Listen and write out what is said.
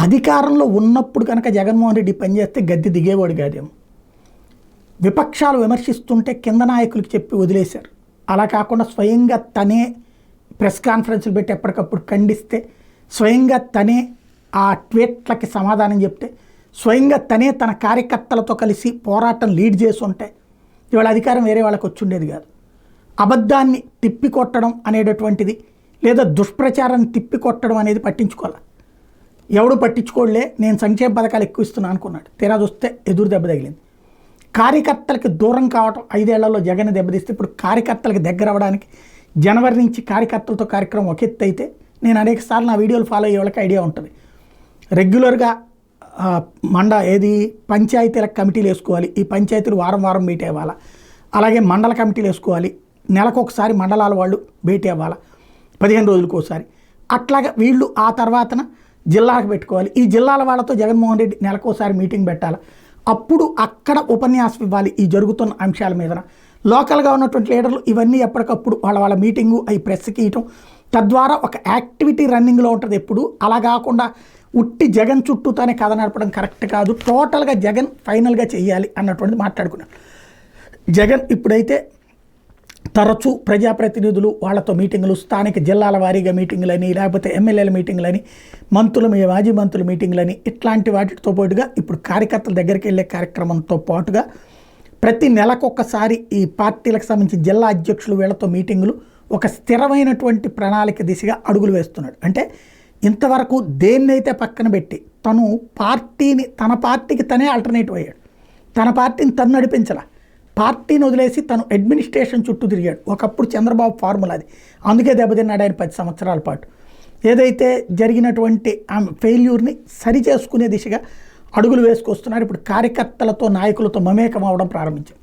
అధికారంలో ఉన్నప్పుడు కనుక జగన్మోహన్ రెడ్డి పనిచేస్తే గద్దె దిగేవాడు కాదేమో. విపక్షాలు విమర్శిస్తుంటే కింద నాయకులకు చెప్పి వదిలేశారు. అలా కాకుండా స్వయంగా తనే ప్రెస్ కాన్ఫరెన్స్లు పెట్టి ఎప్పటికప్పుడు ఖండిస్తే, స్వయంగా తనే ఆ ట్వీట్లకి సమాధానం చెప్తే, స్వయంగా తనే తన కార్యకర్తలతో కలిసి పోరాటం లీడ్ చేసి ఉంటే ఇవాళ అధికారం వేరే వాళ్ళకి వచ్చుండేది కాదు. అబద్ధాన్ని తిప్పికొట్టడం అనేటటువంటిది లేదా దుష్ప్రచారాన్ని తిప్పికొట్టడం అనేది పట్టించుకోవాలి. ఎవడు పట్టించుకోలే, నేను సంక్షేమ పథకాలు ఎక్కువ ఇస్తున్నాను అనుకున్నాడు. తీరా చూస్తే ఎదురు దెబ్బ తగిలింది. కార్యకర్తలకి దూరం కావటం 5 ఏళ్లలో జగన్ దెబ్బతీస్తే ఇప్పుడు కార్యకర్తలకు దగ్గర అవ్వడానికి జనవరి నుంచి కార్యకర్తలతో కార్యక్రమం ఒక ఎత్తు అయితే, నేను అనేక సార్లు నా వీడియోలు ఫాలో అయ్యే వాళ్ళకి ఐడియా ఉంటుంది. రెగ్యులర్గా పంచాయతీలకు కమిటీలు వేసుకోవాలి, ఈ పంచాయతీలు వారం వారం భేటీ అవ్వాలా, అలాగే మండల కమిటీలు వేసుకోవాలి, నెలకు ఒకసారి మండలాల వాళ్ళు భేటీ అవ్వాలా, 15 రోజులకు ఒకసారి. అట్లాగా వీళ్ళు ఆ తర్వాతన జిల్లాకు పెట్టుకోవాలి. ఈ జిల్లాల వాళ్ళతో జగన్మోహన్ రెడ్డి నెలకోసారి మీటింగ్ పెట్టాలి. అప్పుడు అక్కడ ఉపన్యాసం ఇవ్వాలి ఈ జరుగుతున్న అంశాల మీద. లోకల్గా ఉన్నటువంటి లీడర్లు ఇవన్నీ ఎప్పటికప్పుడు వాళ్ళ మీటింగు అవి ప్రెస్కి ఇవ్వటం, తద్వారా ఒక యాక్టివిటీ రన్నింగ్లో ఉంటుంది ఎప్పుడు. అలా కాకుండా ఉట్టి జగన్ చుట్టూతానే కథ నడపడం కరెక్ట్ కాదు. టోటల్గా జగన్ ఫైనల్గా చెయ్యాలి అన్నటువంటిది మాట్లాడుకున్నాను. జగన్ ఇప్పుడైతే తరచూ ప్రజాప్రతినిధులు వాళ్ళతో మీటింగులు, స్థానిక జిల్లాల వారీగా మీటింగులని, లేకపోతే ఎమ్మెల్యేల మీటింగులని, మాజీ మంత్రుల మీటింగులని, ఇట్లాంటి వాటితో పాటుగా ఇప్పుడు కార్యకర్తల దగ్గరికి వెళ్ళే కార్యక్రమంతో పాటుగా ప్రతి నెలకొకసారి ఈ పార్టీలకు సంబంధించి జిల్లా అధ్యక్షులు వీళ్ళతో మీటింగులు, ఒక స్థిరమైనటువంటి ప్రణాళిక దిశగా అడుగులు వేస్తున్నాడు. అంటే ఇంతవరకు దేన్నైతే పక్కన పెట్టి తన పార్టీకి తనే ఆల్టర్నేటివ్ అయ్యాడు. తన పార్టీని తను నడిపించాల, పార్టీని వదిలేసి తను అడ్మినిస్ట్రేషన్ చుట్టూ తిరిగాడు. ఒకప్పుడు చంద్రబాబు ఫార్ములా అది, అందుకే దెబ్బతిన్నాడు ఆయన 10 సంవత్సరాల పాటు. ఏదైతే జరిగినటువంటి ఫెయిల్యూర్ని సరి చేసుకునే దిశగా అడుగులు వేసుకొస్తున్నారు. ఇప్పుడు కార్యకర్తలతో నాయకులతో మమేకం అవడం ప్రారంభించారు.